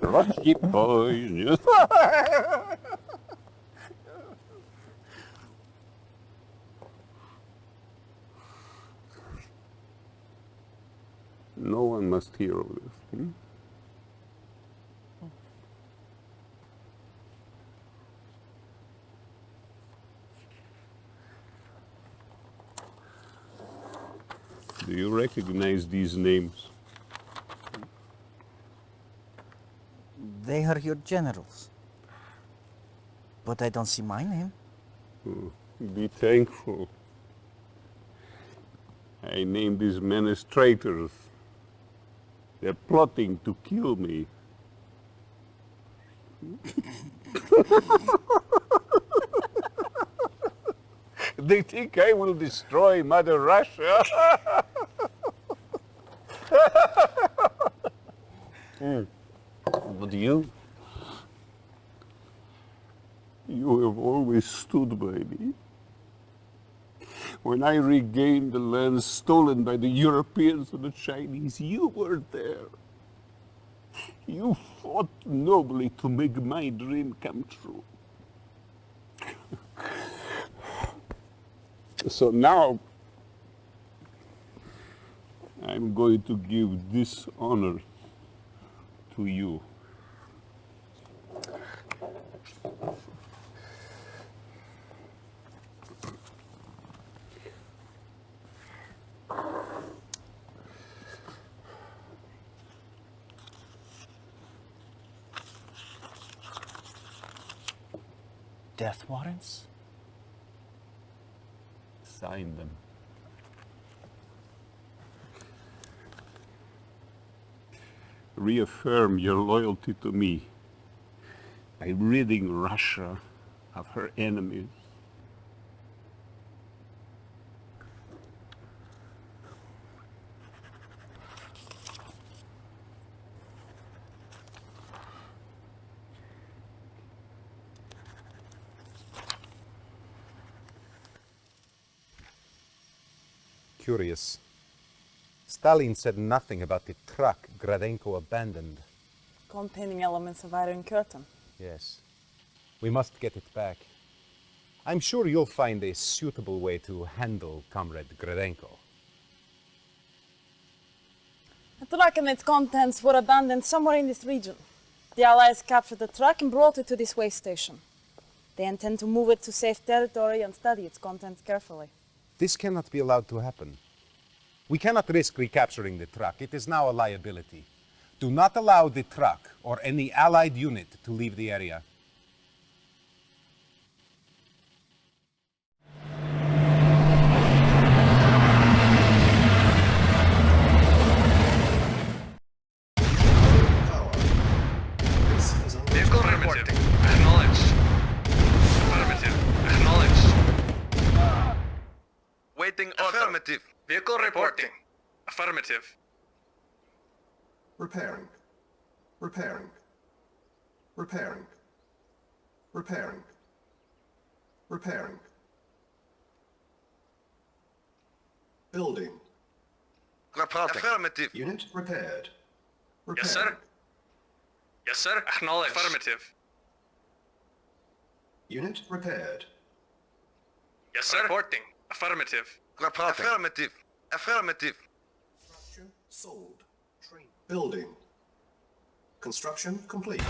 Rusty boys. No one must hear of this. Do you recognize these names? They are your generals. But I don't see my name. Be thankful. I named these men as traitors. They're plotting to kill me. They think I will destroy Mother Russia. But you have always stood by me. When I regained the lands stolen by the Europeans and the Chinese, you were there. You fought nobly to make my dream come true. So now, I'm going to give this honor to you. Death warrants? Sign them. Reaffirm your loyalty to me by ridding Russia of her enemies. Curious. Stalin said nothing about the truck Gradenko abandoned. Containing elements of Iron Curtain. Yes. We must get it back. I'm sure you'll find a suitable way to handle Comrade Gradenko. The truck and its contents were abandoned somewhere in this region. The Allies captured the truck and brought it to this way station. They intend to move it to safe territory and study its contents carefully. This cannot be allowed to happen. We cannot risk recapturing the truck. It is now a liability. Do not allow the truck or any Allied unit to leave the area. Vehicle reporting. Acknowledged. Affirmative. Acknowledged. Waiting order. Affirmative. Vehicle reporting. Affirmative. Repairing. Repairing. Repairing. Repairing. Repairing. Building. Reporting. Affirmative. Unit repaired. Repairing. Yes, sir. Yes, sir. Acknowledged. Affirmative. Unit repaired. Yes, sir. Reporting. Affirmative. Reporting. Affirmative. Affirmative. Structure sold. Train. Building. Construction complete.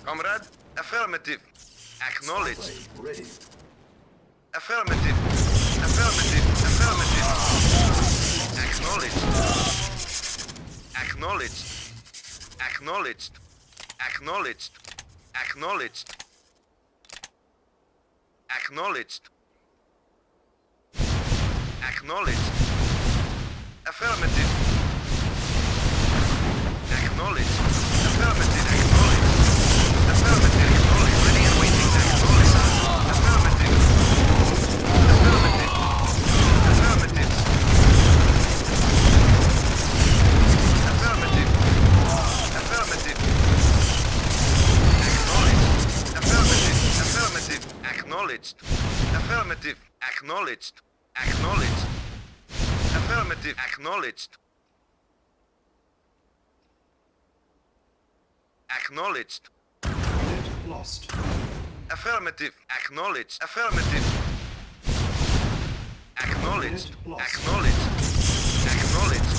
Comrade. Affirmative. Acknowledged. Subway ready. Affirmative. Affirmative. Affirmative. Acknowledged. Acknowledged. Acknowledged. Acknowledged. Acknowledged. Acknowledged. Acknowledged. Affirmative. Acknowledged. Affirmative. Acknowledged. Affirmative. Acknowledged. Ready and waiting. Acknowledged. Affirmative. Affirmative. Affirmative. Affirmative. Affirmative. Affirmative. Acknowledged. Acknowledged. Affirmative. Acknowledged. Acknowledged. Unit lost. Affirmative. Acknowledged. Affirmative. Acknowledged. Unit lost. Acknowledged. Acknowledged.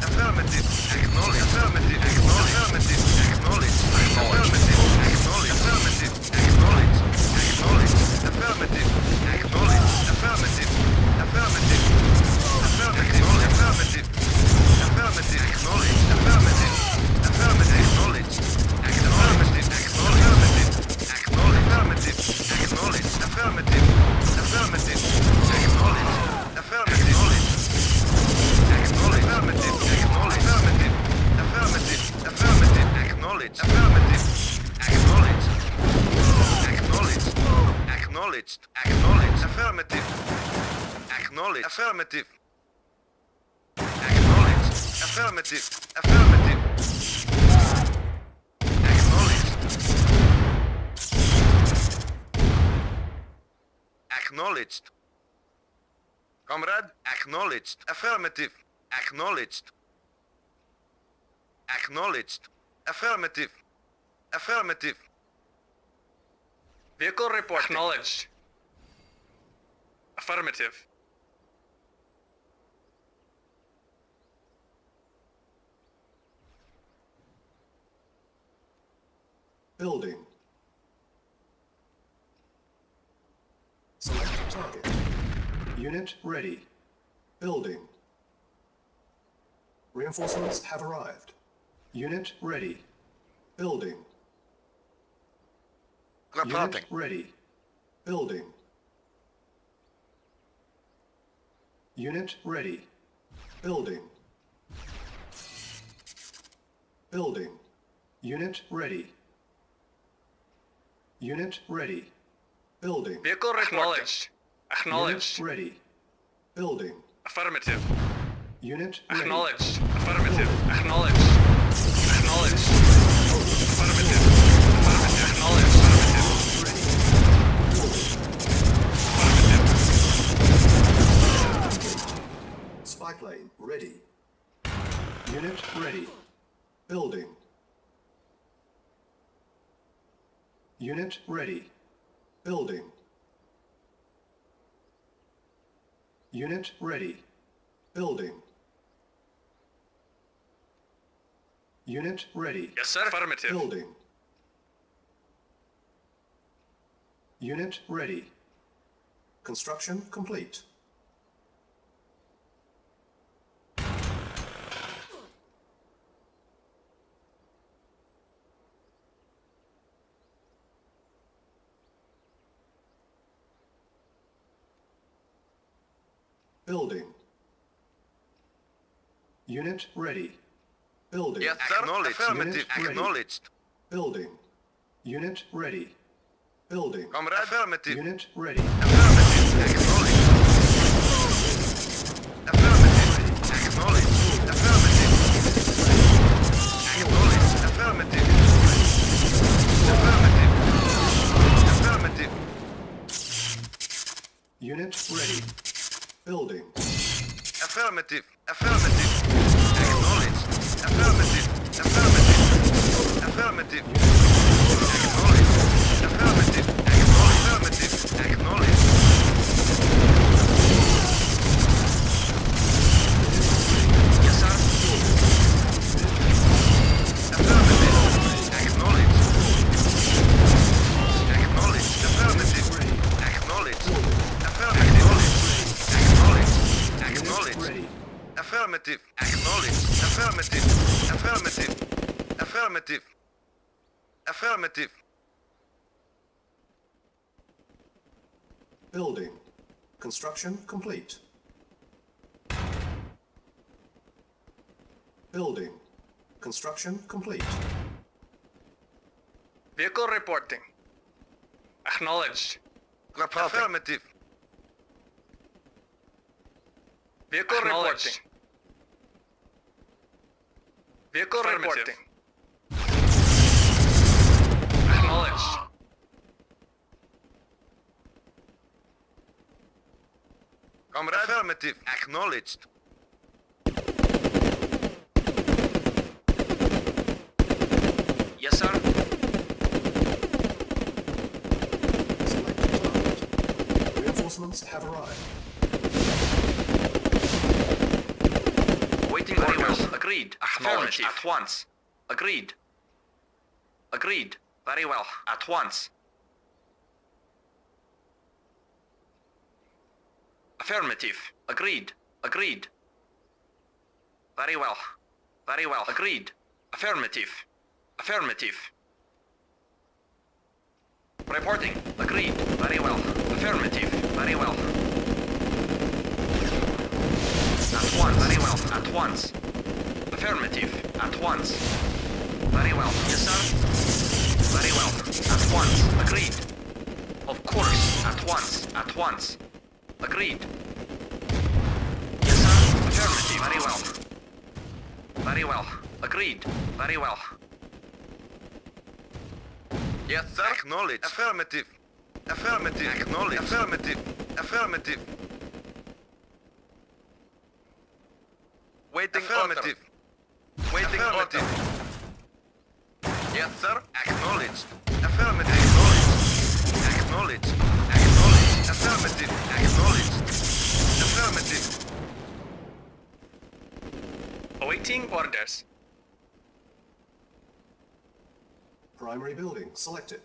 Affirmative. Acknowledged. Affirmative. Acknowledged. Affirmative. Acknowledged. Affirmative. Acknowledged. Affirmative. Acknowledged. Acknowledged. Affirmative. Acknowledged. Affirmative. Affirmative. Affirmative. Affirmative. Affirmative. Acknowledged. Affirmative. Affirmative. Acknowledged. Affirmative. Acknowledged. Affirmative. Acknowledged. Affirmative. Affirmative. Acknowledged. Affirmative. Acknowledge. Affirmative. Acknowledge. Affirmative. Affirmative. Acknowledge. Affirmative. Acknowledge. Acknowledge. Acknowledged. Acknowledge. Affirmative. Acknowledge. Affirmative. Acknowledge. Affirmative. Affirmative. Acknowledged. Acknowledged. Comrade, acknowledged. Affirmative. Acknowledged. Acknowledged. Affirmative. Affirmative. Vehicle report. Acknowledged. Affirmative. Building. Select target. Unit ready. Building. Reinforcements have arrived. Unit ready. Building. Unit Reporting. ready. Building. Unit ready. Building. Building. Unit ready. Unit ready. Building. Vehicle reporting. Acknowledged. Acknowledged. Unit ready. Building. Affirmative. Unit ready. Acknowledged. Affirmative. Acknowledged. Acknowledged. Affirmative. Affirmative. Acknowledged. Affirmative. Affirmative. Spy plane ready. Unit ready. Building. Unit ready. Building. Unit ready. Building. Unit ready. Yes, sir. Affirmative. Building. Unit ready. Construction complete. Building. Unit ready. Building. Yes, sir. Acknowledged. Affirmative. Unit ready. Acknowledged. Building. Unit ready. Building. Comrade. Affirmative. Unit ready. Affirmative. Acknowledged. Affirmative. Acknowledged. Affirmative. Acknowledged. Affirmative. Affirmative. Affirmative. Unit ready. Building. Affirmative. Affirmative. Acknowledged. Affirmative. Affirmative. Affirmative. Acknowledged. Affirmative. Acknowledged. Affirmative. Acknowledged. Yes, sir. Affirmative. Acknowledged. Acknowledged. Affirmative. Acknowledged. Affirmative. Acknowledged. Ready. Affirmative. Acknowledged. Affirmative. Affirmative. Affirmative. Affirmative. Building. Construction complete. Building. Construction complete. Vehicle reporting. Acknowledged. Affirmative. Vehicle Acknowledged. reporting. Vehicle Affirmative. reporting. Acknowledged. Comrade. Affirmative. Acknowledged. Yes, sir. Select target. Reinforcements have arrived. Waiting orders. Agreed. Affirmative. At once. Agreed. Agreed. Very well. At once. Affirmative. Agreed. Agreed. Very well. Very well. Agreed. Affirmative. Affirmative. Reporting. Agreed. Very well. Affirmative. Very well. At once. Very well. At once. Affirmative. At once. Very well. Yes, sir. Very well. At once. Agreed. Of course. At once. At once. Agreed. Yes, sir. Affirmative. Very well. Very well. Agreed. Very well. Yes, sir. Acknowledged. Affirmative. Affirmative. Acknowledged. Affirmative. Affirmative. Waiting affirmative. Waiting order. Yes, sir. Acknowledged. Affirmative. Acknowledged. Acknowledged. Acknowledged. Affirmative. Acknowledged. Affirmative. Awaiting orders. Primary building selected.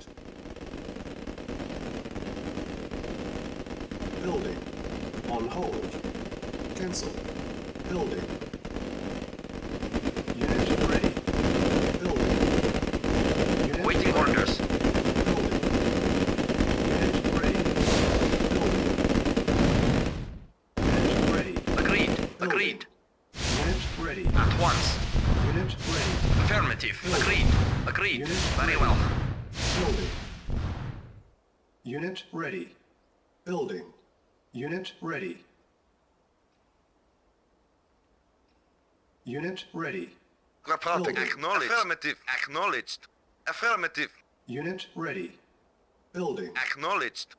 Building. On hold. Cancel. Building. Unit ready. Building. Unit Awaiting ready. orders. Building. Unit ready. Building. Unit ready. Agreed. Building. Agreed. Unit ready. At once. Unit ready. Affirmative. Building. Agreed. Agreed. Unit Very ready. well. Building. Unit ready. Building. Unit ready. Unit ready. Reporting. Building. Acknowledged. Affirmative. Acknowledged. Affirmative. Unit ready. Building. Acknowledged.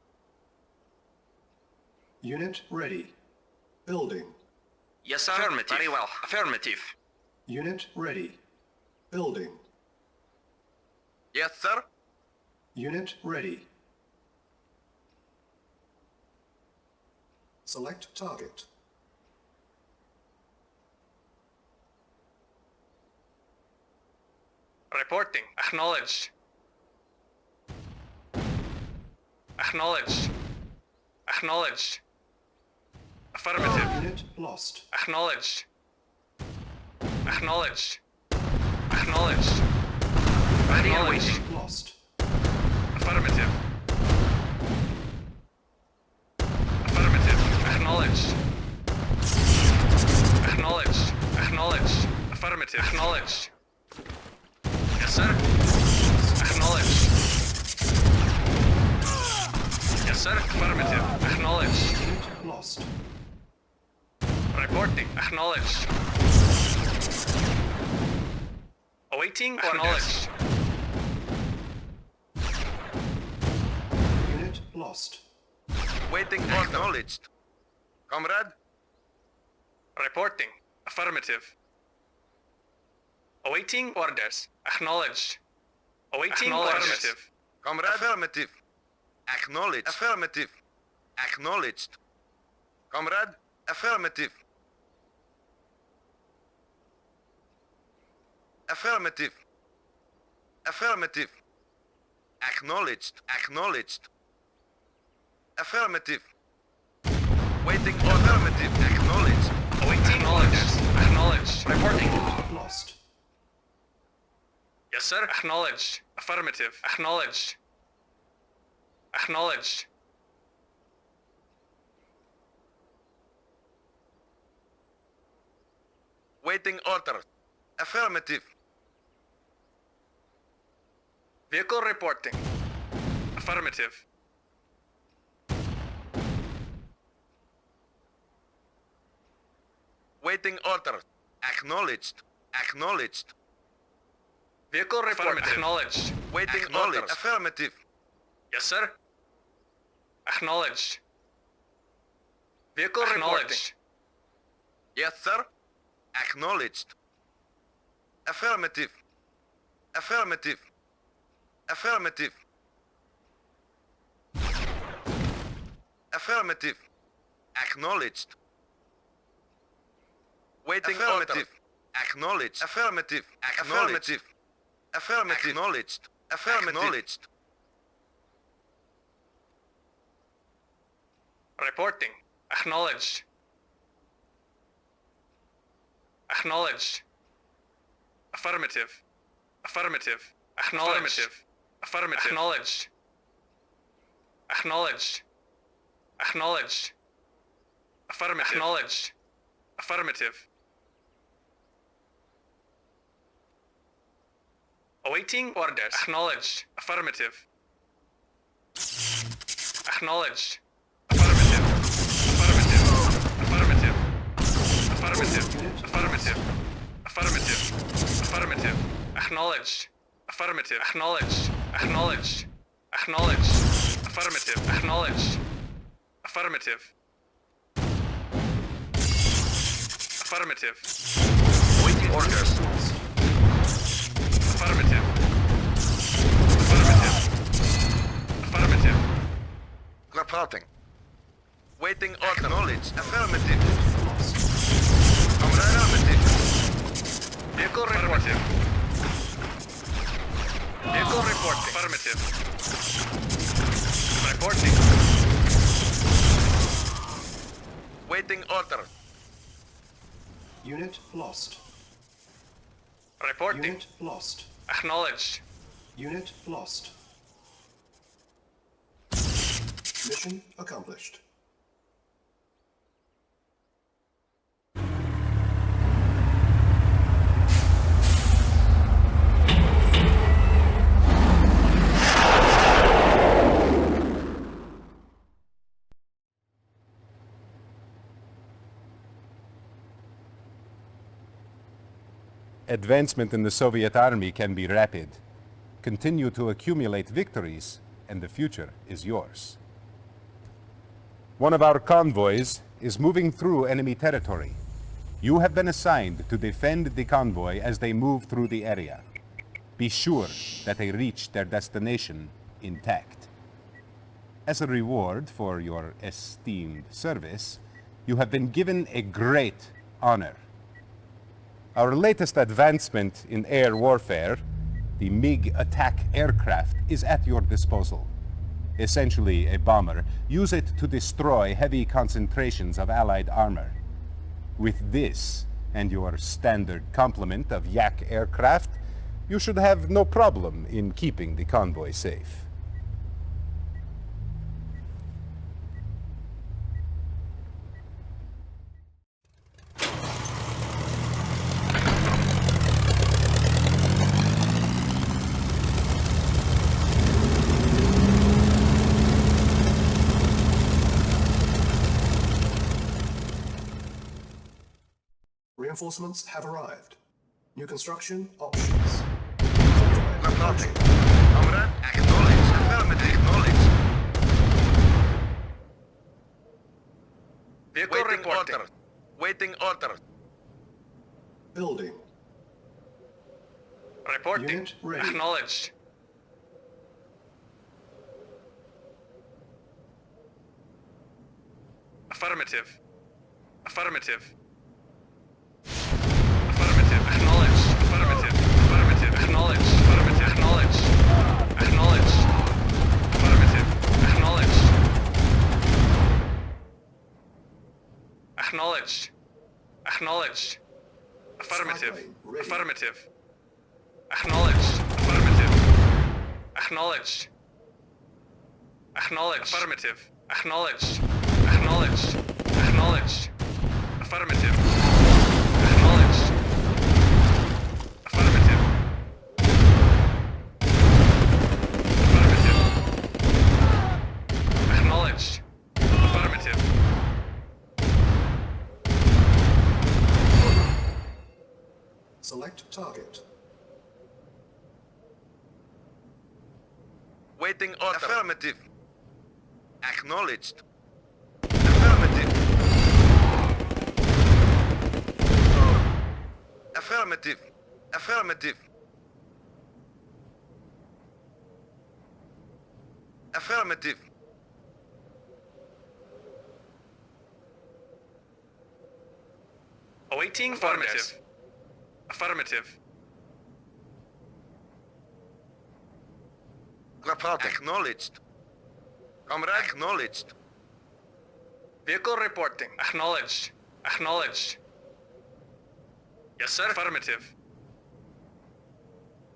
Unit ready. Building. Yes, sir. Affirmative. Very well. Affirmative. Unit ready. Building. Yes, sir. Unit ready. Select target. Reporting. Acknowledged. Acknowledged. Acknowledged. Affirmative. Unit lost. Acknowledged. Acknowledged. Acknowledged. Acknowledged. Unit lost. Affirmative. Affirmative. Acknowledged. Acknowledged. Acknowledged. Affirmative. Acknowledged. Yes, sir. Acknowledged. Yes, sir. Affirmative. Acknowledged. Unit lost. Reporting. Acknowledged. Awaiting orders. Unit lost. Waiting. Acknowledged. Comrade. Reporting. Affirmative. Awaiting orders. Acknowledged. Awaiting affirmative. Comrade. Affirmative. Acknowledged. Affirmative. Acknowledged. Comrade. Affirmative. Affirmative. Affirmative. Acknowledged. Acknowledged. Affirmative. Waiting order. Affirmative. Acknowledged. Awaiting orders. Acknowledged. Reporting. Lost. Yes, sir. Acknowledged. Affirmative. Acknowledged. Acknowledged. Waiting order. Affirmative. Vehicle reporting. Affirmative. Waiting order. Acknowledged. Acknowledged. Vehicle reporting. Acknowledged. Waiting order. Affirmative. Yes, sir. Acknowledged. Vehicle acknowledged. Yes, sir. Acknowledged. Affirmative. Affirmative. Affirmative. Affirmative. Acknowledged. Waiting order. Acknowledged. Affirmative. Affirmative. Affirmative. Acknowledged. Affirmative. Acknowledged. Reporting. Acknowledged. Acknowledged. Affirmative. Affirmative. Acknowledged. Affirmative. Acknowledged. Acknowledged. Acknowledged. Affirmative. Acknowledged. Affirmative. Awaiting orders. Acknowledged. Affirmative. Acknowledged. Affirmative. Affirmative. Affirmative. Affirmative. Affirmative. Affirmative. Affirmative. Acknowledged. Affirmative. Acknowledged. Acknowledged. Acknowledged. Affirmative. Acknowledged. Affirmative. Affirmative. Waiting orders. Affirmative. Affirmative. Affirmative. Reporting. Waiting order. Acknowledged. Affirmative. Affirmative. Vehicle reporting. Vehicle reporting. Affirmative. Reporting. Waiting order. Unit lost. Reporting. Unit lost. Acknowledged. Unit lost. Mission accomplished. Advancement in the Soviet army can be rapid. Continue to accumulate victories, and the future is yours. One of our convoys is moving through enemy territory. You have been assigned to defend the convoy as they move through the area. Be sure that they reach their destination intact. As a reward for your esteemed service, you have been given a great honor. Our latest advancement in air warfare, the MiG attack aircraft, is at your disposal. Essentially a bomber. Use it to destroy heavy concentrations of Allied armor. With this and your standard complement of Yak aircraft, you should have no problem in keeping the convoy safe. Reinforcements have arrived. New construction options. Reporting. Comrade, acknowledged. Affirmative. Acknowledged. Vehicle Waiting reporting. order. Waiting order. Building. Reporting. Unit ready. Acknowledged. Affirmative. Affirmative. Affirmative. Acknowledged. Affirmative. Affirmative. Acknowledged. Affirmative. Acknowledged. Acknowledged. Affirmative. Acknowledged. Acknowledged. Acknowledged. Affirmative. Spy plane ready. Affirmative. Acknowledged. Affirmative. Acknowledged. Acknowledged. Affirmative. Acknowledged. Acknowledged. Acknowledged. Affirmative. Acknowledged. Affirmative. Affirmative. Acknowledged. Affirmative. Select target. Waiting order. Affirmative. Acknowledged. Affirmative. Affirmative. Affirmative. Affirmative. Awaiting orders. Affirmative. Reporting. Acknowledged. Comrade. Acknowledged. Vehicle reporting. Acknowledged. Acknowledged. Yes, sir. Affirmative.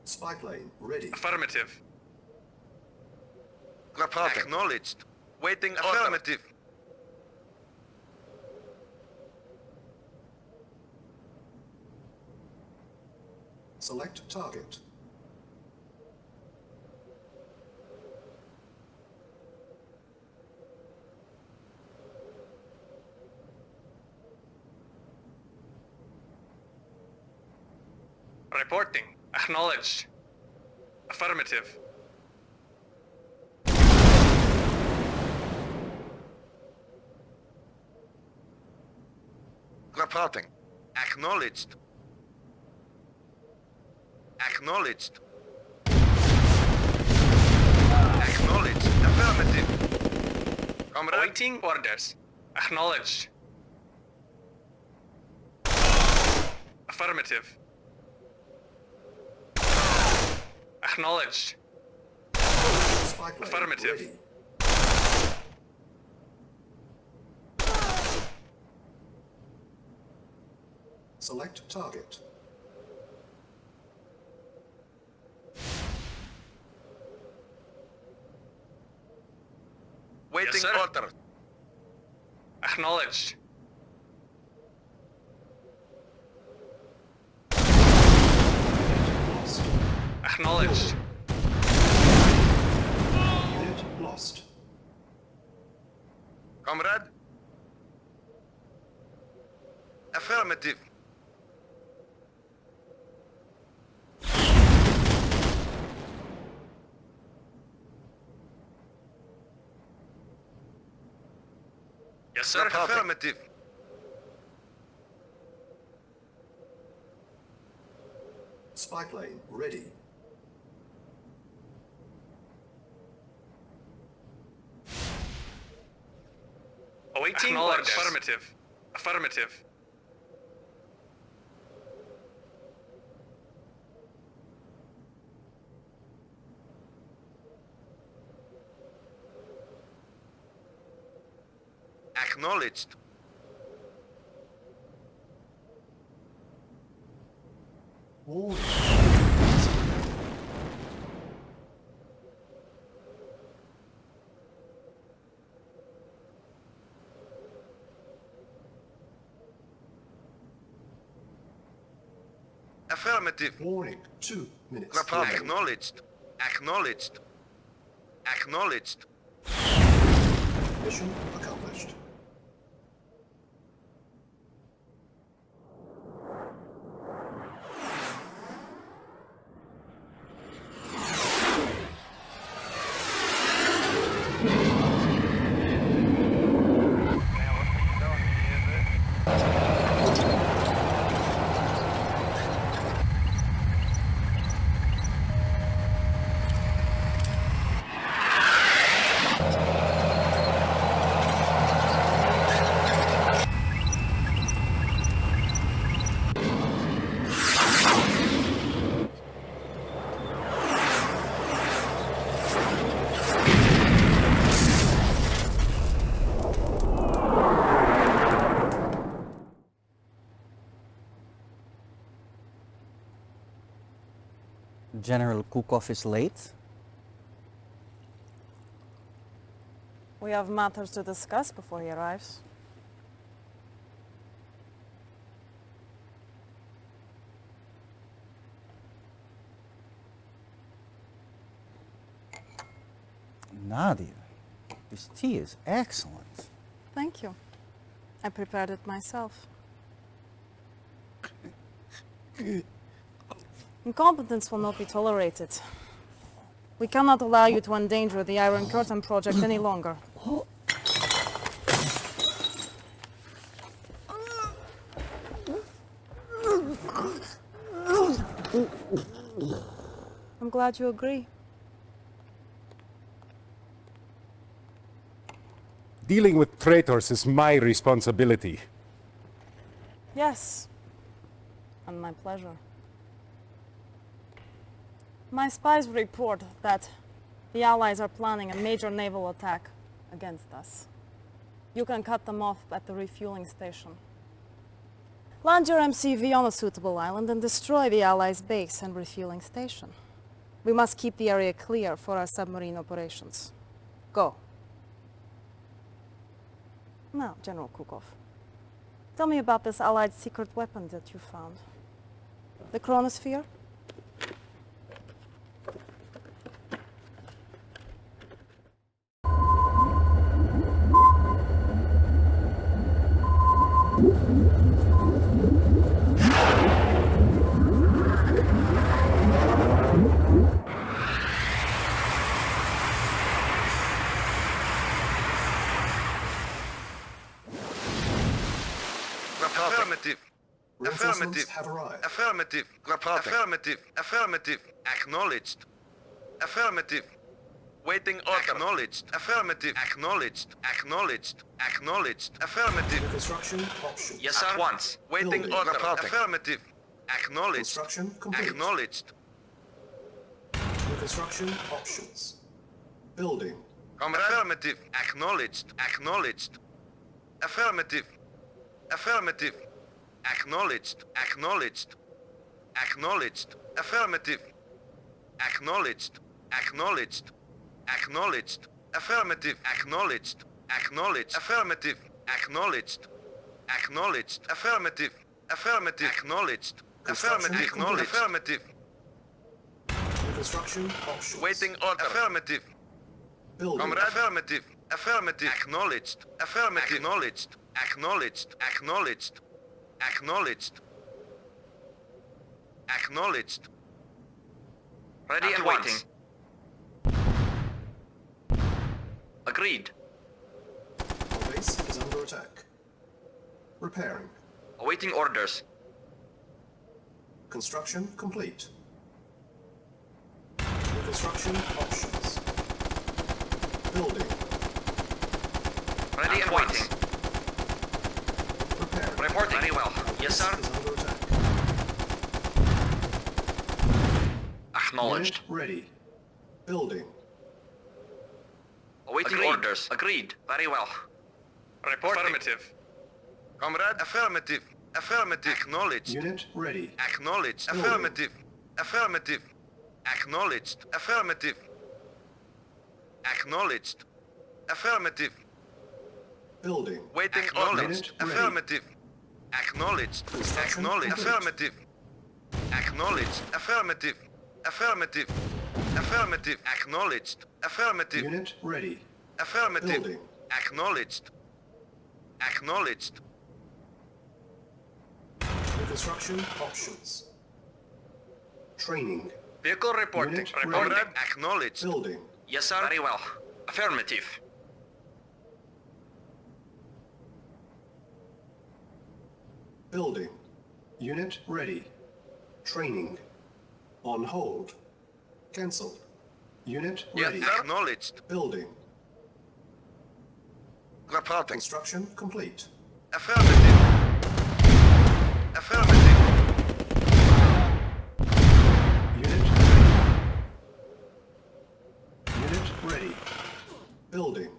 Spy plane ready. Affirmative. Reporting. Acknowledged. Waiting order. Affirmative. Select target. Reporting. Acknowledged. Affirmative. Reporting. Acknowledged. Acknowledged. Acknowledged. Affirmative. Comrade. Awaiting orders. Acknowledged. Affirmative. Acknowledged. Spy plane Affirmative. ready. Select target. Waiting Yes, sir. order. Acknowledged. Lost. Acknowledged. Unit lost. Comrade. Affirmative. Yes, sir. Affirmative. Spy plane ready. Awaiting orders. Affirmative. Affirmative. Acknowledged. Warning. Affirmative. Warning. 2 minutes. Report. Acknowledged. Acknowledged. Acknowledged. Mission accomplished. General Kukov is late. We have matters to discuss before he arrives. Nadia, this tea is excellent. Thank you. I prepared it myself. Incompetence will not be tolerated. We cannot allow you to endanger the Iron Curtain project any longer. glad you agree. Dealing with traitors is my responsibility. Yes, and my pleasure. My spies report that the Allies are planning a major naval attack against us. You can cut them off at the refueling station. Land your MCV on a suitable island and destroy the Allies' base and refueling station. We must keep the area clear for our submarine operations. Go. Now, General Kukov, tell me about this Allied secret weapon that you found. The chronosphere? Affirmative. Reinforcements Affirmative. have arrived. Affirmative. Affirmative. Affirmative. Acknowledged. Affirmative. Waiting order. Acknowledged. Affirmative. Acknowledged. Acknowledged. Acknowledged. Affirmative. New construction options. Yes, sir. At once. Waiting Building. order. Affirmative. Acknowledged. Construction complete. Acknowledged. New construction options. Building. Affirmative. Acknowledged. Acknowledged. Affirmative. Affirmative. Acknowledged. Acknowledged. Acknowledged. Affirmative. Acknowledged. Acknowledged. Acknowledged. Affirmative. Acknowledged. Acknowledged. Affirmative. Acknowledged. Acknowledged. Affirmative. Affirmative. Acknowledged. Affirmative. Acknowledged. Affirmative. New construction options. Waiting order. Affirmative. Building. Comrade. Affirmative. Affirmative. Acknowledged. Affirmative. Acknowledged. Acknowledged. Acknowledged. Acknowledged. Acknowledged. Ready At and once. waiting. Agreed. Our base is under attack. Repairing. Awaiting orders. Construction complete. New construction options. Building. Ready At and once. waiting. Repairing. Reporting. Very well. Yes, sir. Is under attack. Acknowledged. Unit ready. Building. Awaiting Agreed. orders. Agreed. Very well. Reporting. Affirmative. Comrade. Affirmative. Affirmative. Acknowledged. Unit ready. Acknowledged. Building. Affirmative. Affirmative. Acknowledged. Affirmative. Acknowledged. Affirmative. Building. Waiting Unit acknowledged. ready. Affirmative. Acknowledged. Construction Acknowledged. complete. Affirmative. Acknowledged. Affirmative. Affirmative. Affirmative. Acknowledged. Affirmative. Unit ready. Affirmative. Building. Acknowledged. Acknowledged. New construction options. Training. Vehicle reporting. Unit Reporting. ready. Acknowledged. Building. Yes, sir. Very well. Affirmative. Building. Unit ready. Training. On hold. Cancelled. Unit Yes, ready. acknowledged. Building. Reporting. Construction complete. Affirmative. Affirmative. Unit ready. Unit ready. Building.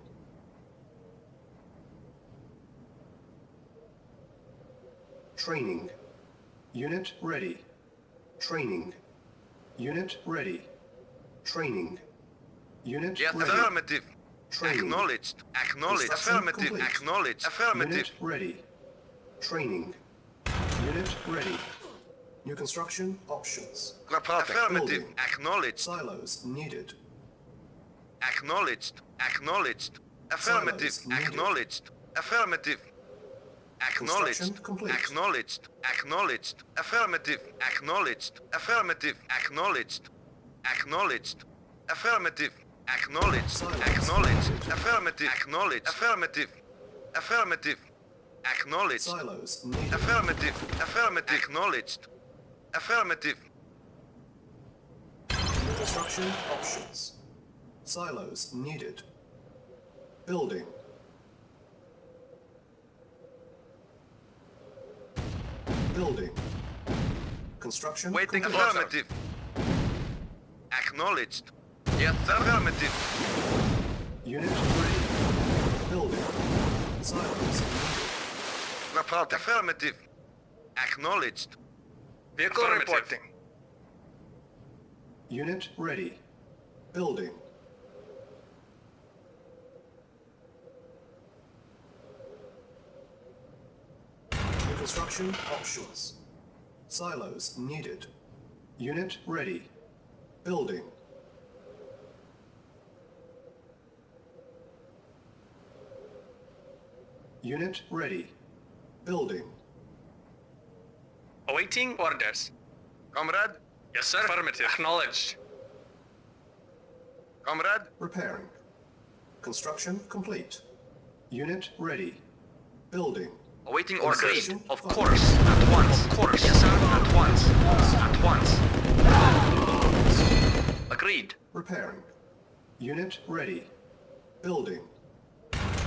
Training. Unit ready. Training. Unit ready. Training. Unit Yes, ready. affirmative. Training. Acknowledged. Acknowledged. Construction Affirmative. complete. Acknowledged. Affirmative. Unit ready. Training. Unit ready. New construction options. Affirmative. Building. Acknowledged. Silos needed. Acknowledged. Acknowledged. Affirmative. Silos needed. Acknowledged. Affirmative. Acknowledged. Construction complete. Acknowledged. Acknowledged. Affirmative. Acknowledged. Affirmative. Acknowledged. Acknowledged. Affirmative. Acknowledged. Silence. Acknowledged. Affirmative. Acknowledged. Affirmative. Affirmative. Acknowledged. Silos needed. Affirmative. Affirmative. Acknowledged. Affirmative. New Construction options. Silos needed. Building. Building. Construction Waiting complete. affirmative. Acknowledged. Yes, sir. Affirmative. Unit ready. Building. Silos needed. Report. Affirmative. Acknowledged. Vehicle Affirmative. reporting. Unit ready. Building. New construction options. Silos needed. Unit ready. Building. Unit ready. Building. Awaiting orders. Comrade. Yes, sir. Affirmative. Acknowledged. Comrade. Repairing. Construction complete. Unit ready. Building. Awaiting orders. Construction Of fine. course. At once. Of course. Yes, sir. At once. At once. Agreed. Repairing. Unit ready. Building.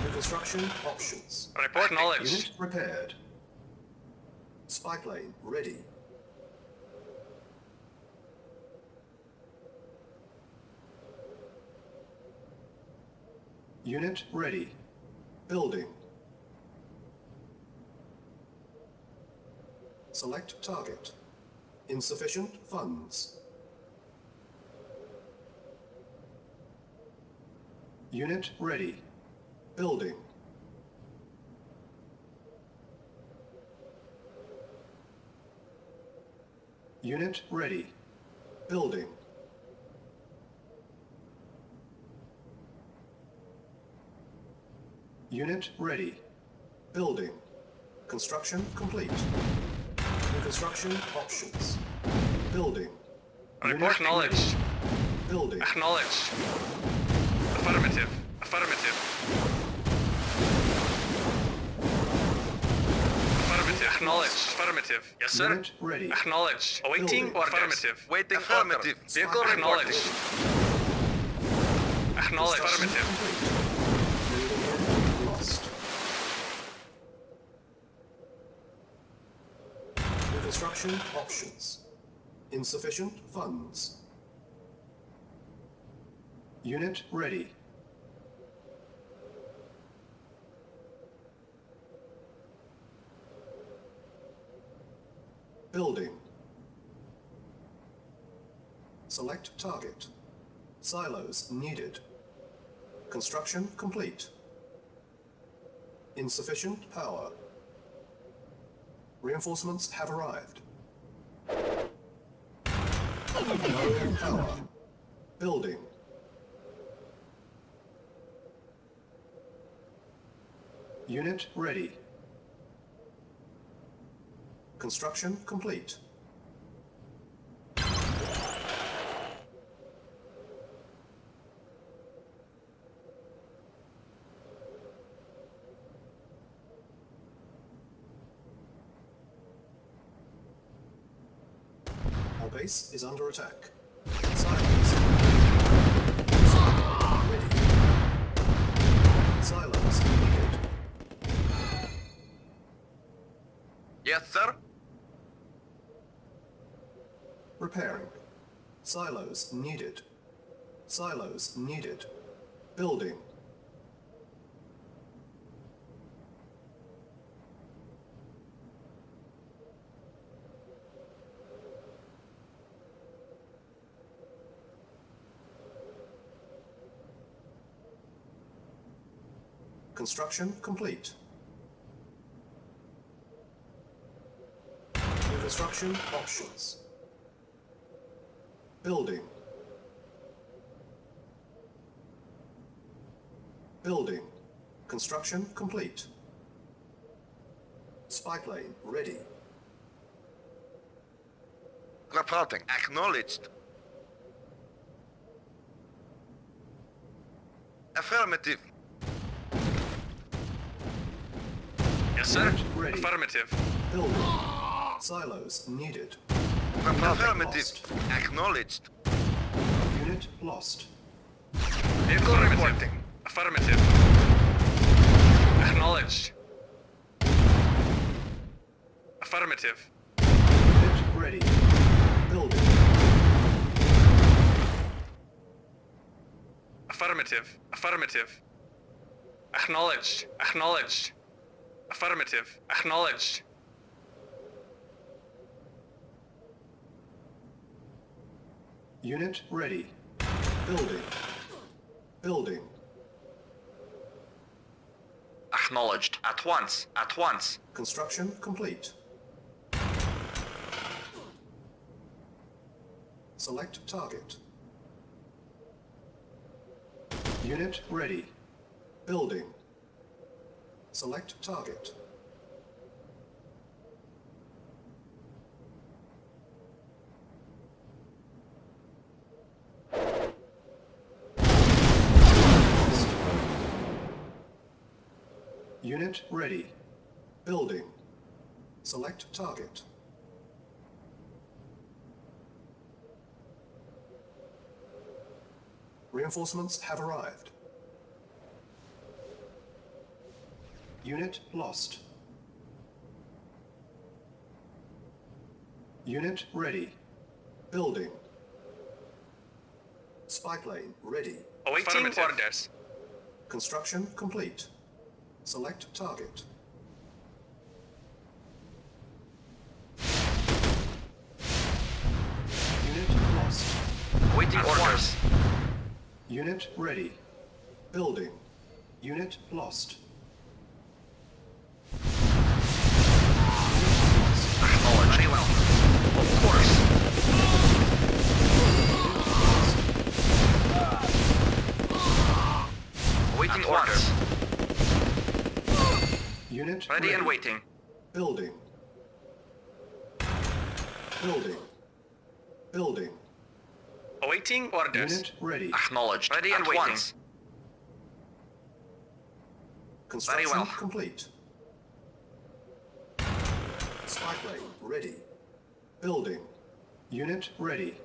New construction options. Report acknowledged. Unit repaired. Spike lane ready. Unit ready. Building. Select target. Insufficient funds. Unit ready. Building. Unit ready. Building. Unit ready. Building. Construction complete. New construction options. Building. Report acknowledged. Building. Acknowledged. Affirmative. Affirmative. Affirmative. Acknowledged. Affirmative. Yes, sir. Unit ready. Acknowledged. Awaiting Building. orders. Affirmative. Waiting Affirmative. order. Vehicle acknowledged. Acknowledged. Construction Affirmative. complete. Building lost. New construction options. Insufficient funds. Unit ready. Building. Select target. Silos needed. Construction complete. Insufficient power. Reinforcements have arrived. Low power. Building. Unit ready. Construction complete. Our base is under attack. Silos. Ready. Silos needed. Yes, sir. Repairing. Silos needed. Silos needed. Building. Construction complete. New construction options. Building. Building. Construction complete. Spike lane ready. Reporting. Acknowledged. Affirmative. Yes, sir. Ready. Affirmative. Building. Silos needed. Affirmative. Acknowledged. Unit lost. Vehicle reporting. Affirmative. Acknowledged. Affirmative. Unit ready. Building. Affirmative. Affirmative. Acknowledged. Acknowledged. Affirmative. Acknowledged. Unit ready. Building. Building. Acknowledged. At once. At once. Construction complete. Select target. Unit ready. Building. Select target. Unit ready. Building. Select target. Reinforcements have arrived. Unit lost. Unit ready. Building. Spy plane ready. Awaiting orders. Construction complete. Select target. Unit lost. Awaiting orders. Unit ready. Building. Unit lost. Acknowledged. Very well. Of course. Awaiting orders. Unit Ready and waiting. Building. Building. Building. Awaiting orders. Unit ready. Acknowledged. Ready and waiting. Construction well. complete. Spy plane ready. Building. Unit ready.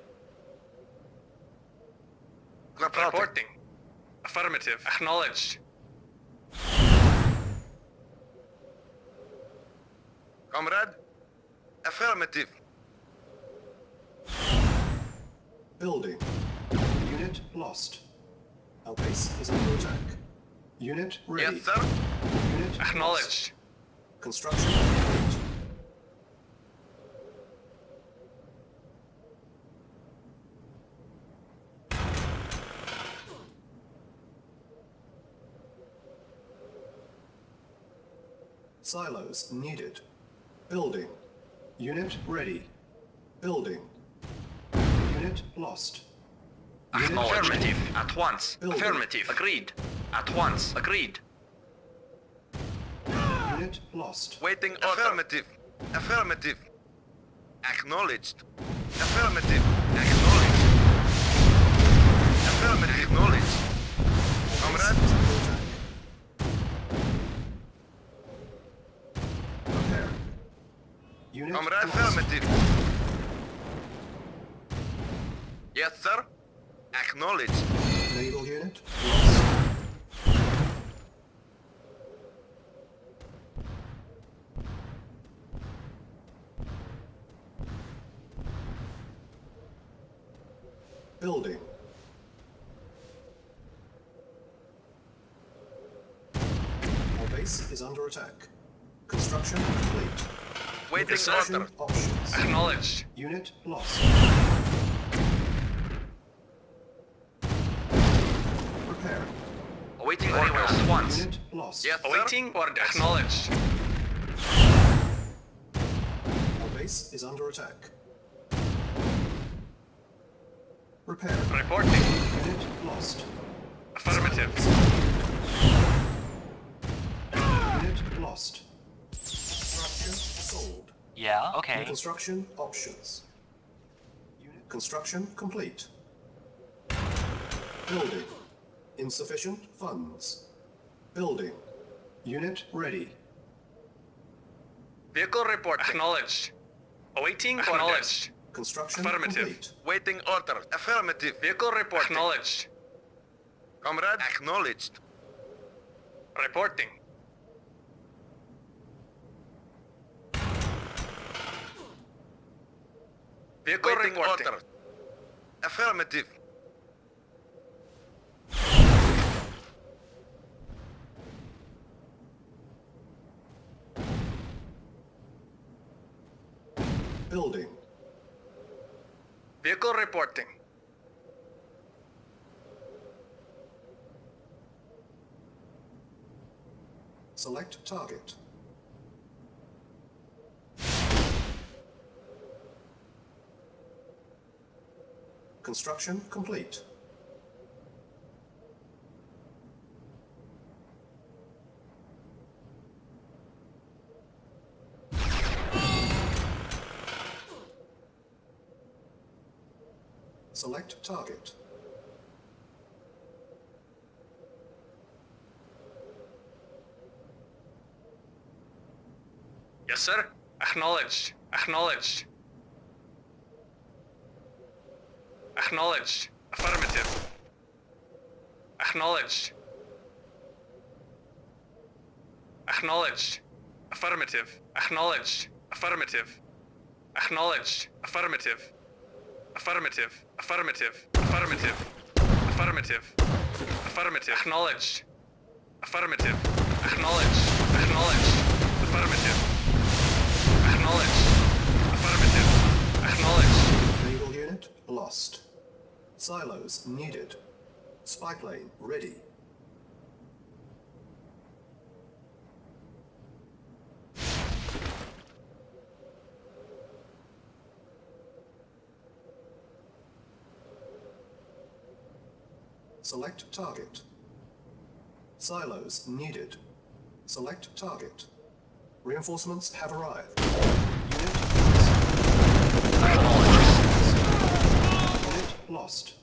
Reporting. Affirmative. Acknowledged. Comrade? Affirmative. Building. Unit lost. Our base is under attack. Unit ready. Yes, sir. Unit lost. Acknowledged. Construction complete. Silos needed. Building. Unit ready. Building. Unit lost. Affirmative. At once. Building. Affirmative. Agreed. At once. Agreed. Unit lost. Waiting order. Affirmative. Affirmative. Acknowledged. Affirmative. Acknowledged. Affirmative. Acknowledged. Comrade? Prepare. Unit Comrade? lost. Affirmative. Yes, sir. Acknowledged. Naval unit lost. Building. Our base is under attack. Construction complete. Waiting Construction order. options. Acknowledged. Unit lost. Prepare. Awaiting Very orders. well. At once. Unit lost. Yes, sir. Awaiting orders. Acknowledged. Our base is under attack. Repair. Reporting. Unit lost. Affirmative. Unit lost. Structure sold. Yeah, okay. Construction options. Unit construction complete. Building. Insufficient funds. Building. Unit ready. Vehicle report. Acknowledged. Awaiting orders. Construction Affirmative. complete. Waiting order. Affirmative. Vehicle reporting. Acknowledged. Comrade, acknowledged. Reporting. Vehicle Waiting reporting. order. Affirmative. Building. Vehicle reporting. Select target. Construction complete. Select target. Yes, sir. Acknowledged. Acknowledged. Acknowledged. Affirmative. Acknowledged. Acknowledged. Affirmative. Acknowledged. Affirmative. Acknowledged. Affirmative. Affirmative. Affirmative. Affirmative. Affirmative. Affirmative. Acknowledged. Affirmative. Acknowledged. Acknowledged. Affirmative. Acknowledged. Affirmative. Acknowledged. Naval unit lost. Silos needed. Spy plane ready. Select target. Silos needed. Select target. Reinforcements have arrived. Unit lost.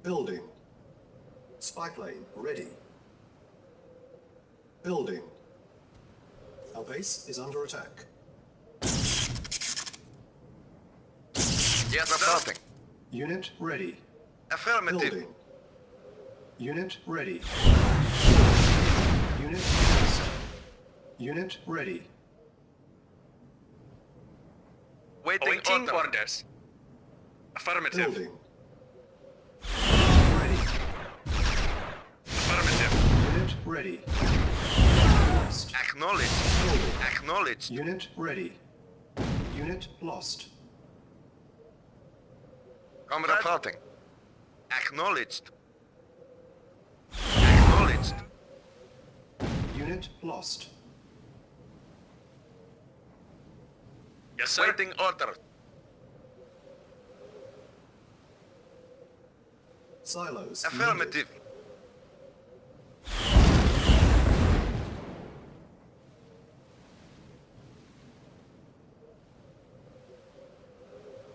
Building. Spy plane ready. Building. Our base is under attack. Yes, reporting. Unit ready. Affirmative. Building. Unit ready. Unit lost. Unit ready. Waiting Awaiting order. orders. Affirmative. Building. Ready. Affirmative. Unit ready. Lost. Acknowledged. Building. Acknowledged. Unit ready. Unit lost. Comrade. Reporting. Acknowledged. Acknowledged. Unit lost. Yes, sir. Waiting order. Silos Affirmative. needed.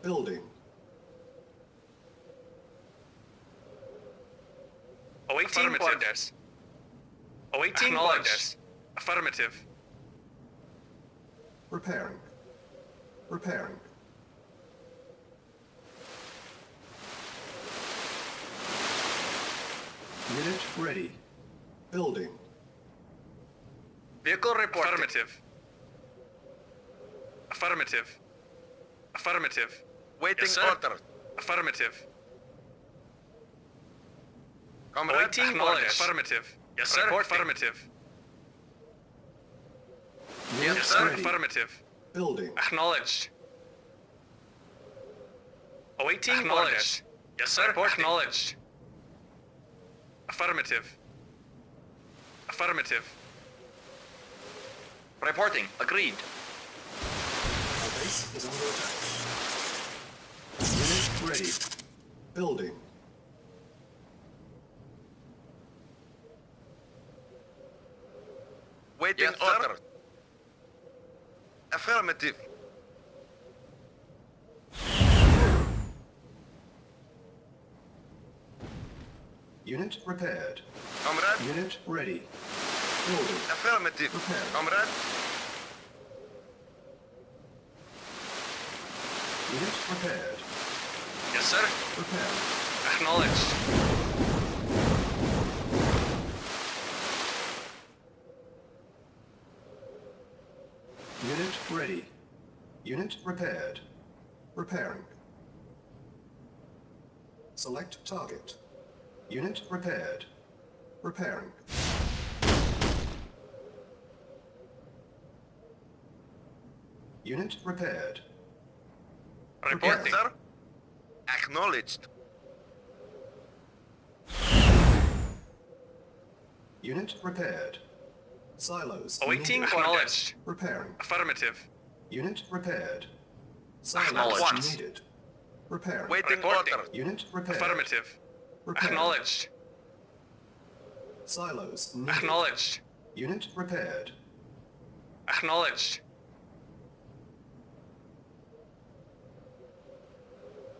Building. Awaiting orders. Awaiting orders. Affirmative. Repairing. Repairing. Unit ready. Building. Vehicle report. Affirmative. Affirmative. Affirmative. Waiting Yes, sir. order. Affirmative. Comrade. Awaiting orders. Affirmative. Yes, sir. Reporting. Affirmative. Unit Yes, sir. ready. Affirmative. Building. Acknowledged. Awaiting orders. Yes, sir. Acknowledged. Affirmative. Affirmative. Reporting. Agreed. Our base is under attack. Unit ready. Building. Waiting Yes, sir. order. Affirmative. Unit repaired. Comrade. Unit ready. Building. Affirmative. Repair. Comrade. Unit repaired. Yes, sir. Repair. Acknowledged. Unit ready. Unit repaired. Repairing. Select target. Unit repaired. Repairing. Unit repaired. Reporting. Yes, sir. Acknowledged. Unit repaired. Silos Awaiting needed. acknowledged. Repairing. Affirmative. Unit repaired. Acknowledged. Silos needed. Repairing. Waiting Reporting. order. Unit repaired. Affirmative. Repairing. Acknowledged. Silos needed. Acknowledged. Unit repaired. Acknowledged.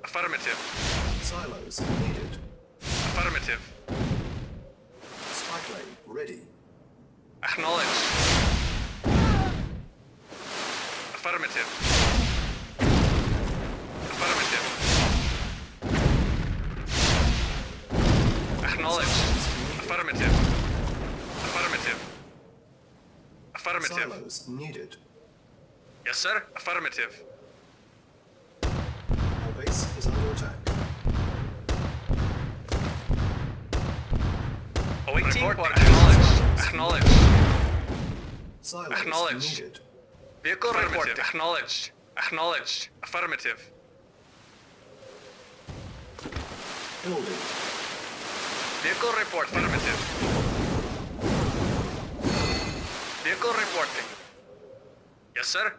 Affirmative. Silos needed. Affirmative. Spike lane ready. Acknowledged. Affirmative. Affirmative. Acknowledged. Affirmative. Affirmative. Affirmative. Silos needed. Yes, sir. Affirmative. Our base is under attack. Awaiting order. Acknowledged. Acknowledged. Silos Acknowledged. needed. Vehicle reported. Acknowledged. Acknowledged. Affirmative. Building. Vehicle report. Affirmative. Vehicle reporting. Yes, sir.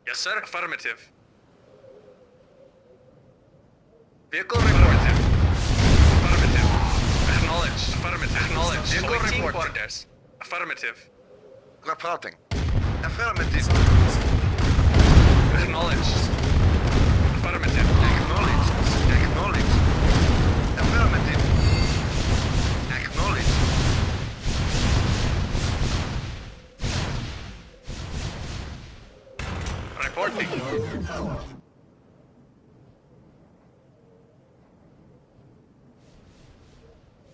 Yes, sir. Affirmative. Vehicle reported. Affirmative. Acknowledged. Affirmative. Acknowledged. Vehicle report orders. Affirmative. Reporting. Affirmative. Acknowledged. Affirmative. Acknowledged. Acknowledged. Affirmative. Acknowledged. Reporting.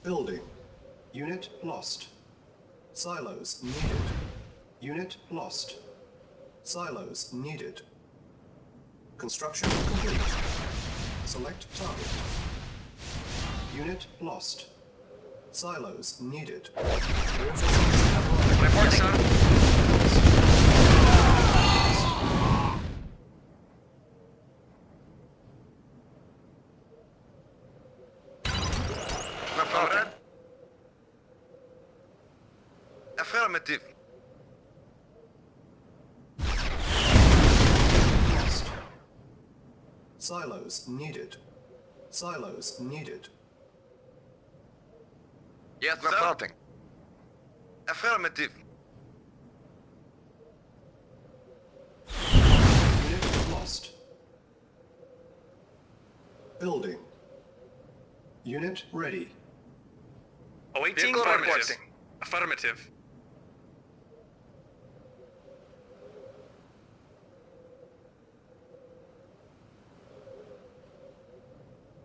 Building. Unit lost. Silos needed. Unit lost. Silos needed. Construction complete. Select target. Unit lost. Silos needed. Report, sir. Comrade. Affirmative. Lost. Silos needed. Silos needed. Yes, sir. Reporting. Affirmative. Unit lost. Building. Unit ready. Awaiting Vehicle affirmative. reporting. Affirmative.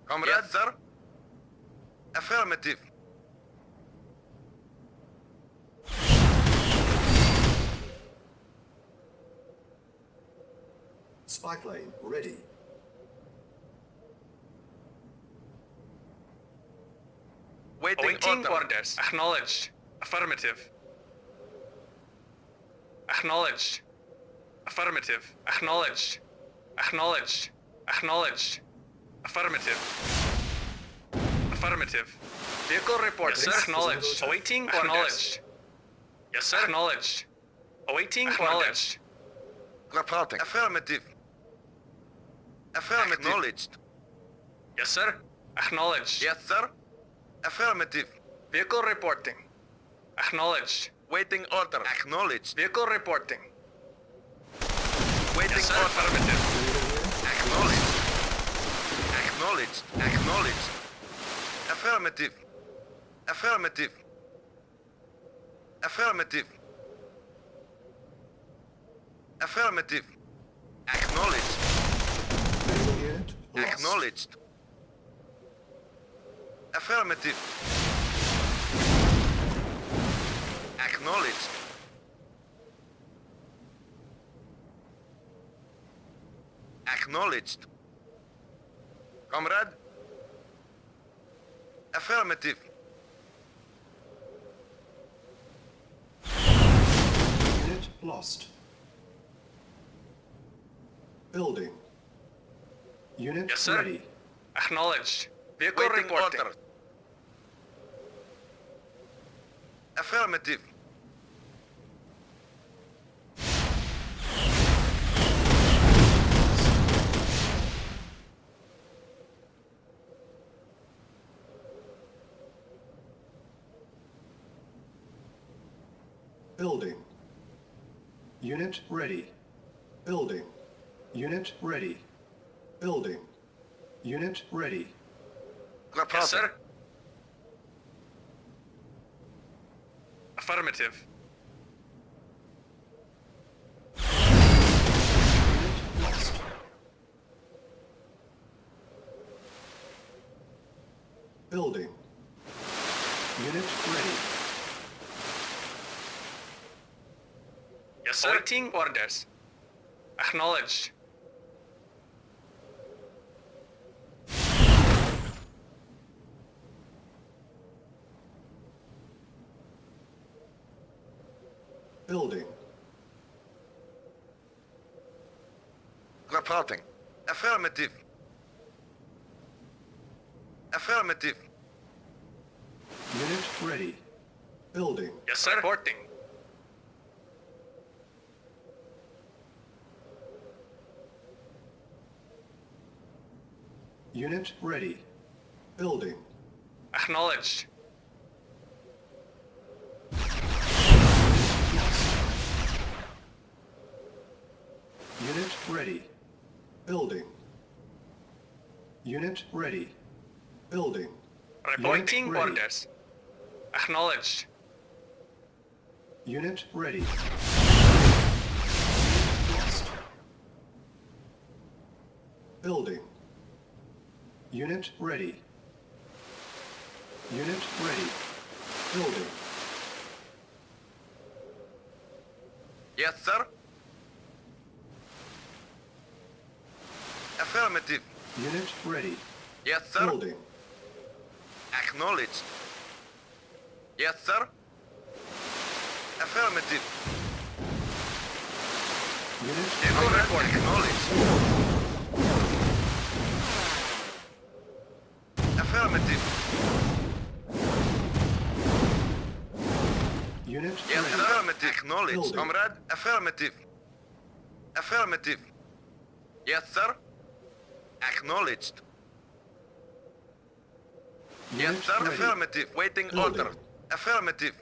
Comrade, yes, sir. Affirmative. Spike lane ready. Awaiting orders. Acknowledged. Affirmative. Acknowledged. Affirmative. Acknowledged. Acknowledged. Acknowledged. Affirmative. Affirmative. Vehicle report. Yes, sir. Acknowledged. Awaiting orders. Acknowledged. Yes, sir. Acknowledged. Awaiting orders. Reporting. Affirmative. Affirmative. Acknowledged. Yes, sir. Acknowledged. Yes, sir. Affirmative. Vehicle reporting. Acknowledged. Waiting order. Acknowledged. Vehicle reporting. Waiting Yes, sir. order. Affirmative. Acknowledged. Acknowledged. Acknowledged. Affirmative. Affirmative. Affirmative. Affirmative. Acknowledged. Building unit lost. Acknowledged. Affirmative. Acknowledged. Acknowledged. Comrade? Affirmative. Unit lost. Building. Unit Yes, sir. ready. Acknowledged. Vehicle Waiting reporting. order. Affirmative. Building. Unit ready. Building. Unit ready. Building. Unit ready. Yes, sir. Affirmative. Unit lost. Building. Unit ready. Yes, sir. Waiting orders. Acknowledged. Building. Reporting. Affirmative. Affirmative. Unit ready. Building. Yes, sir. Reporting. Unit ready. Building. Acknowledged. Unit ready. Building. Unit ready. Building. Reporting Unit ready. orders. Acknowledged. Unit ready. Lost. Building. Unit ready. Unit ready. Building. Yes, sir. Affirmative. Unit ready. Yes, sir. Building. Acknowledged. Yes, sir. Affirmative. Unit Vehicle report. Acknowledged. Affirmative. Unit Yes, ready. affirmative. Acknowledged. Building. Comrade, affirmative. Affirmative. Yes, sir. Acknowledged. Yes, Unit sir. ready. Affirmative. Waiting Building. order. Affirmative.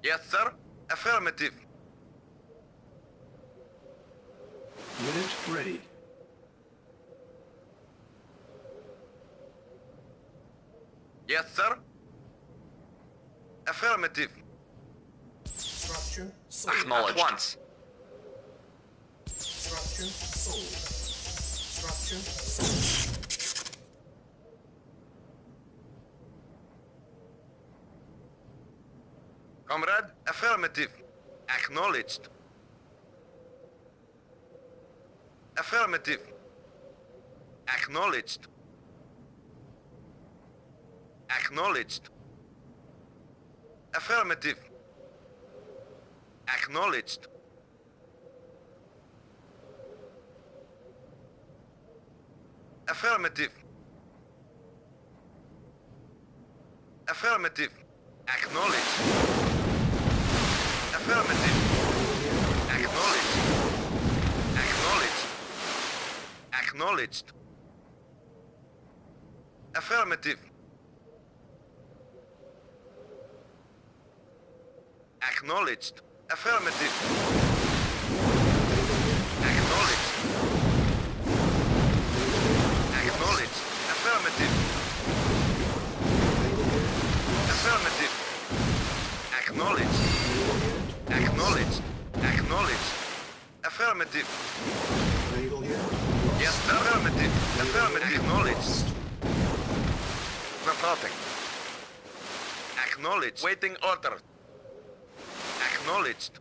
Yes, sir. Affirmative. Unit ready. Yes, sir. Affirmative. Structure sold. Acknowledged. At once. Structure sold. Structure sold. Comrade, affirmative. Acknowledged. Affirmative. Acknowledged. Acknowledged. Affirmative. Acknowledged. Affirmative. Affirmative. Acknowledged. Affirmative. Acknowledged. Acknowledged. Acknowledged. Affirmative. Acknowledged. Affirmative. Affirmative. Naval unit Yes, lost. sir. Affirmative. Affirmative. Acknowledged. Lost. Reporting. Acknowledged. Waiting order. Acknowledged.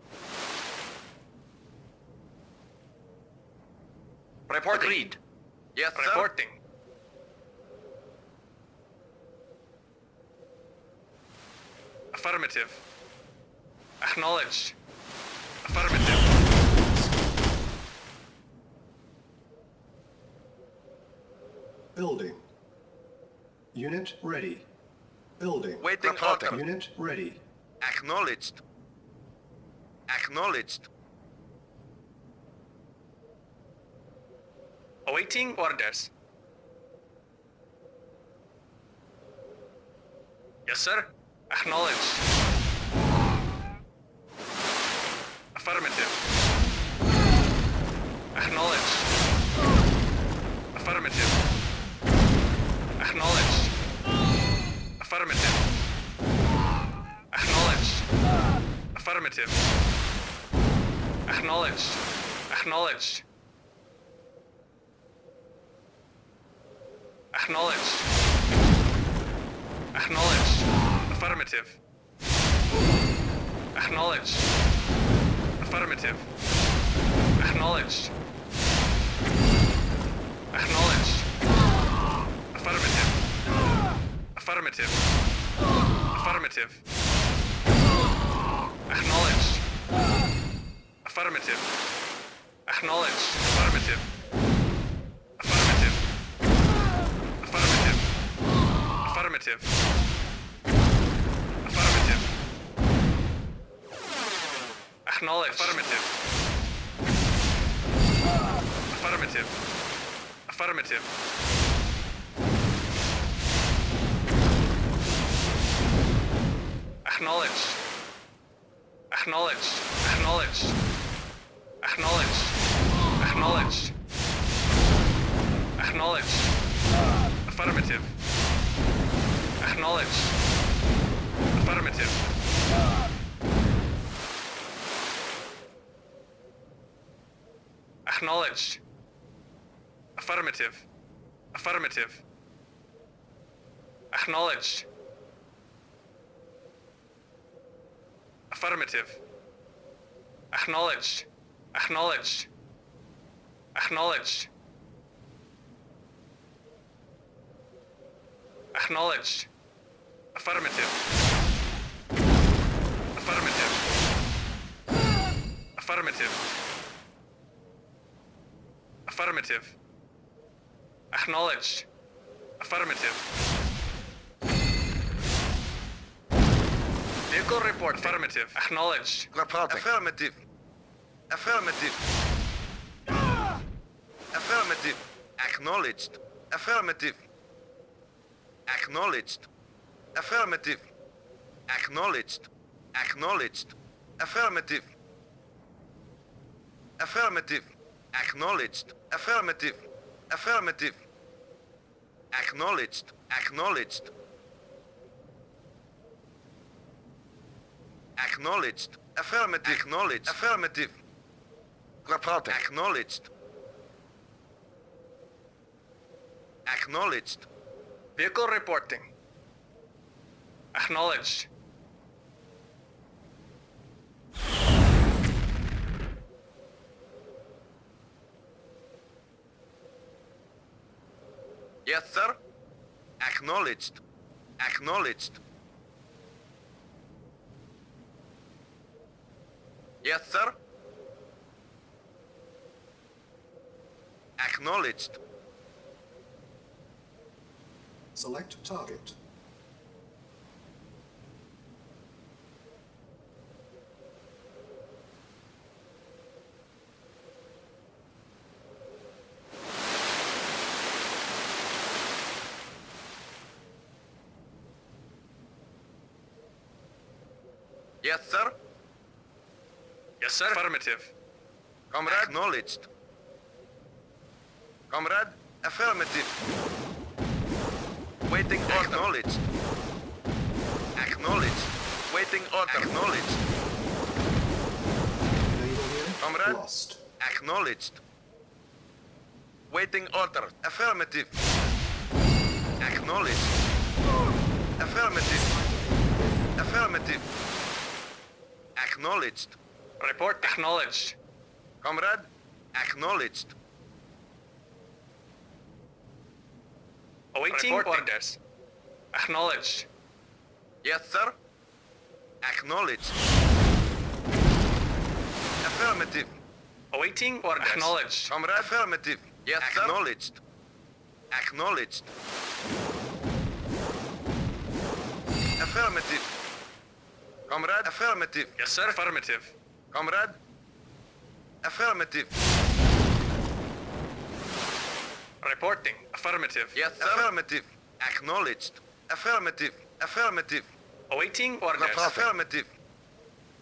Reporting. Agreed. Yes, sir. Reporting. Affirmative. Acknowledged. Affirmative. Building. Unit ready. Building. Waiting Reporting. order. Unit ready. Acknowledged. Acknowledged. Awaiting orders. Yes, sir. Acknowledged. Affirmative. Acknowledged. Affirmative. Acknowledged. Affirmative. Acknowledged. Affirmative. Acknowledged. Acknowledged. Acknowledged. Acknowledged. Affirmative. Acknowledged. Affirmative. Acknowledged. Acknowledged. Affirmative. Affirmative. Affirmative. Acknowledged. Affirmative. Acknowledged. Affirmative. Affirmative. Affirmative. Affirmative. Affirmative. Acknowledge. Affirmative. Affirmative. Affirmative. Acknowledge. Acknowledge. Acknowledge. Acknowledge. Acknowledge. Acknowledge. Affirmative. Acknowledge. Affirmative. Acknowledged. Affirmative. Affirmative. Acknowledged. Affirmative. Acknowledged. Acknowledged. Acknowledged. Acknowledged. Affirmative. Affirmative. Affirmative. Affirmative. Acknowledged. Affirmative. Vehicle report. Affirmative. Acknowledged. Reporting. Affirmative. Affirmative. Affirmative. Acknowledged. Affirmative. Acknowledged. Affirmative. Acknowledged. Acknowledged. Affirmative. Affirmative. Acknowledged. Affirmative. Affirmative. Acknowledged. Acknowledged. Acknowledged. Affirmative. Acknowledged. Affirmative. Reporting. Acknowledged. Acknowledged. Vehicle reporting. Acknowledged. Yes, sir. Acknowledged. Acknowledged. Yes, sir. Acknowledged. Select target. Yes, sir. Yes, sir. Affirmative. Comrade. Acknowledged. Comrade. Affirmative. Waiting order. Acknowledged. Acknowledged. Waiting order. Acknowledged. Naval unit Comrade. lost. Acknowledged. Waiting order. Affirmative. Acknowledged. Affirmative. Affirmative. Acknowledged. Report acknowledged. Comrade, acknowledged. Awaiting Reporting. orders. Acknowledged. Yes, sir. Acknowledged. Affirmative. Awaiting orders. Acknowledged. Comrade, affirmative. Yes, sir. Acknowledged. Acknowledged. Affirmative. Comrade, affirmative. Yes, sir. Affirmative. Comrade, affirmative. Reporting. Affirmative. Yes, sir. Affirmative. Acknowledged. Affirmative. Affirmative. Awaiting orders. Affirmative.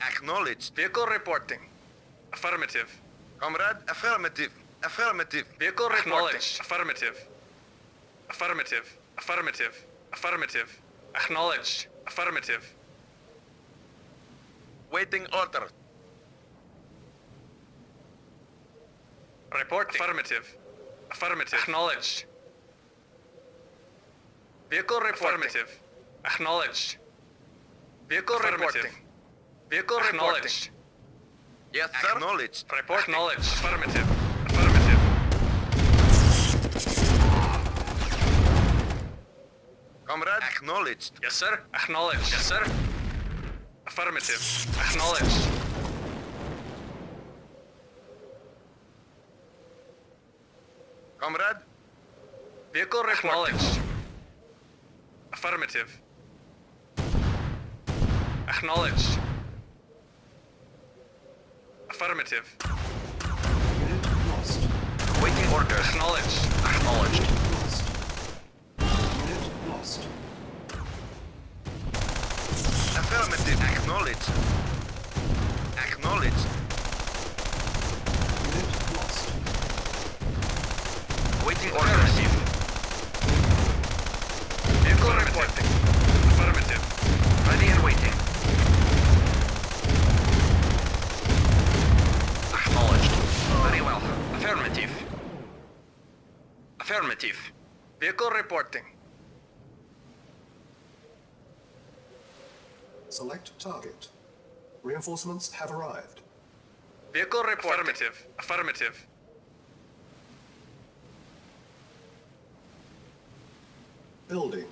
Acknowledged. Vehicle reporting. Affirmative. Comrade, affirmative. Affirmative. Vehicle reporting. Affirmative. Affirmative. Affirmative. Affirmative. Acknowledged. Affirmative. Waiting order. Reporting. Affirmative. Affirmative. Acknowledged. Vehicle reporting. Affirmative. Acknowledged. Vehicle reporting. Vehicle acknowledged. Yes, sir. Acknowledged. Report acknowledged. Affirmative. Affirmative. Comrade, acknowledged. Yes, sir. Acknowledged. Yes, sir. Affirmative. Acknowledged. Comrade, Vehicle acknowledged. Affirmative. Acknowledged. Affirmative. Unit lost. Waiting orders. Acknowledged. Acknowledged. Lost. Unit lost. affirmative. Acknowledged. Acknowledged. Unit lost. Waiting orders. Vehicle reporting. Affirmative. Ready and waiting. Acknowledged. Very well. Affirmative. Affirmative. Vehicle reporting. Select target. Reinforcements have arrived. Vehicle reporting. Affirmative. Affirmative. Building.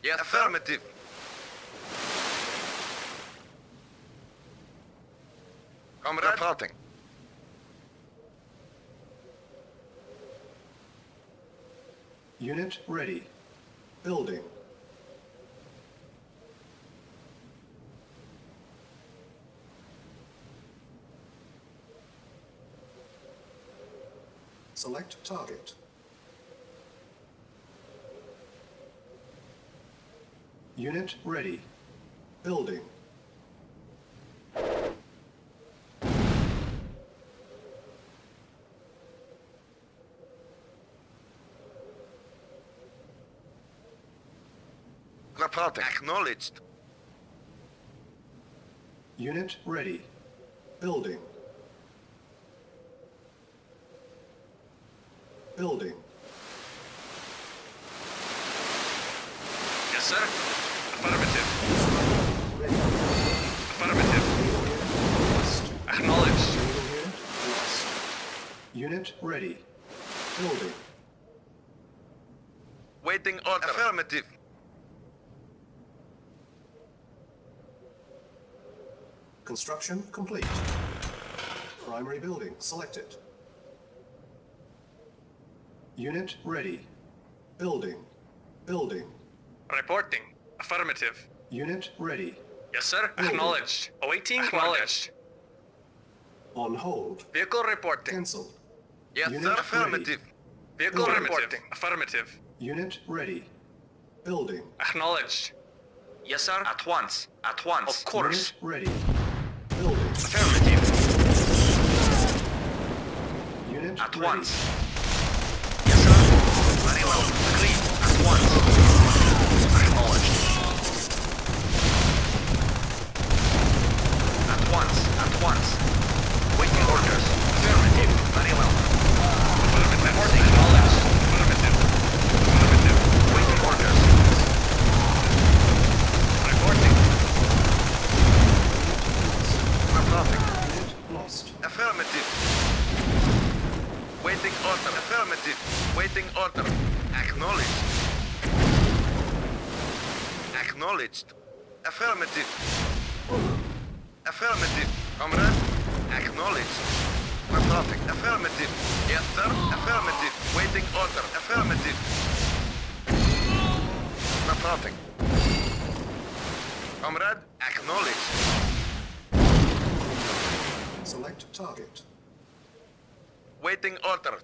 Yes, affirmative. Comrade. Reporting. Unit ready. Building. Select target. Unit ready. Building. Reporting. Acknowledged. Unit ready. Building. Building. Yes, sir. Affirmative. Ready. Affirmative. Lost. Acknowledged. Unit lost. Unit ready. Building. Waiting order. Affirmative. Construction complete. Primary building selected. Unit ready. Building. Building. Reporting. Affirmative. Unit ready. Yes, sir. Building. Acknowledged. Awaiting orders. On hold. Vehicle reporting. Cancelled. Yes, Unit sir. ready. Affirmative. Vehicle Building. reporting. Affirmative. Unit ready. Building. Acknowledged. Yes, sir. At once. At once. Of course. Unit ready. Building. Affirmative. Unit At ready. once. Yes, sir. Very well. Agreed. At once. Acknowledged. order. Acknowledged. Acknowledged. Affirmative. Affirmative. Comrade. Acknowledged. Traffic. Affirmative. Yes, sir. Affirmative. Waiting order. Affirmative. Traffic. Comrade. Acknowledged. Select target. Waiting order.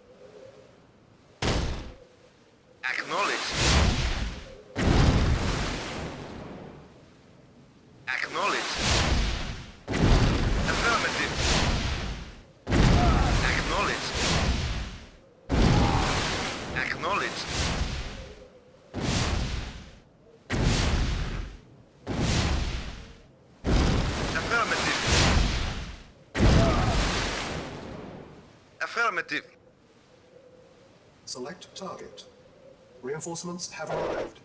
Acknowledged. Acknowledged. Affirmative. Acknowledged. Acknowledged. Affirmative. Affirmative. Select target. Reinforcements have arrived.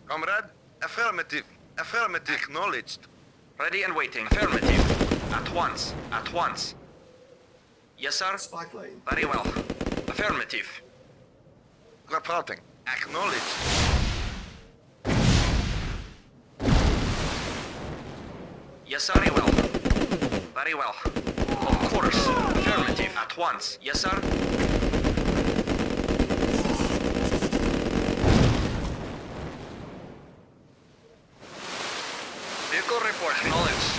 Comrade, affirmative. Affirmative. Acknowledged. Ready and waiting. Affirmative. At once. At once. Yes, sir. Spy plane. Very well. Affirmative. Reporting. Acknowledged. Yes, sir. Very well. Very well. Of course. Affirmative. At once. Yes, sir. Vehicle report. Acknowledged.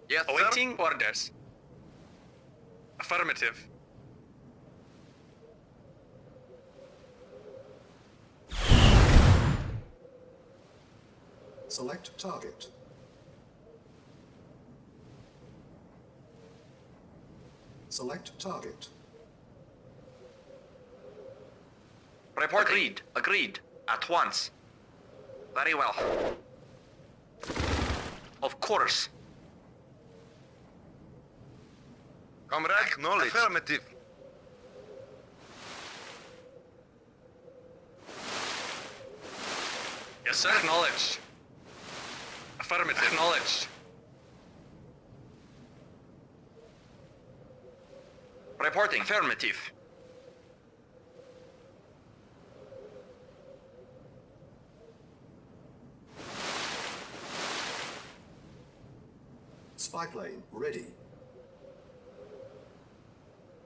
Yes, sir. Awaiting orders. Affirmative. Select target. Select target. Report. Agreed. Agreed. At once. Very well. Of course. Comrade, acknowledged. Affirmative. Yes, sir. Acknowledged. Affirmative. Acknowledged. Reporting. Affirmative. Spy plane ready.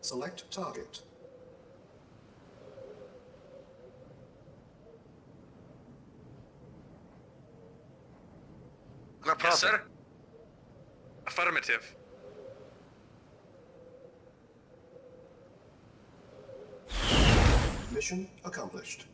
Select target. Reporting. Yes, sir. Affirmative. Mission accomplished.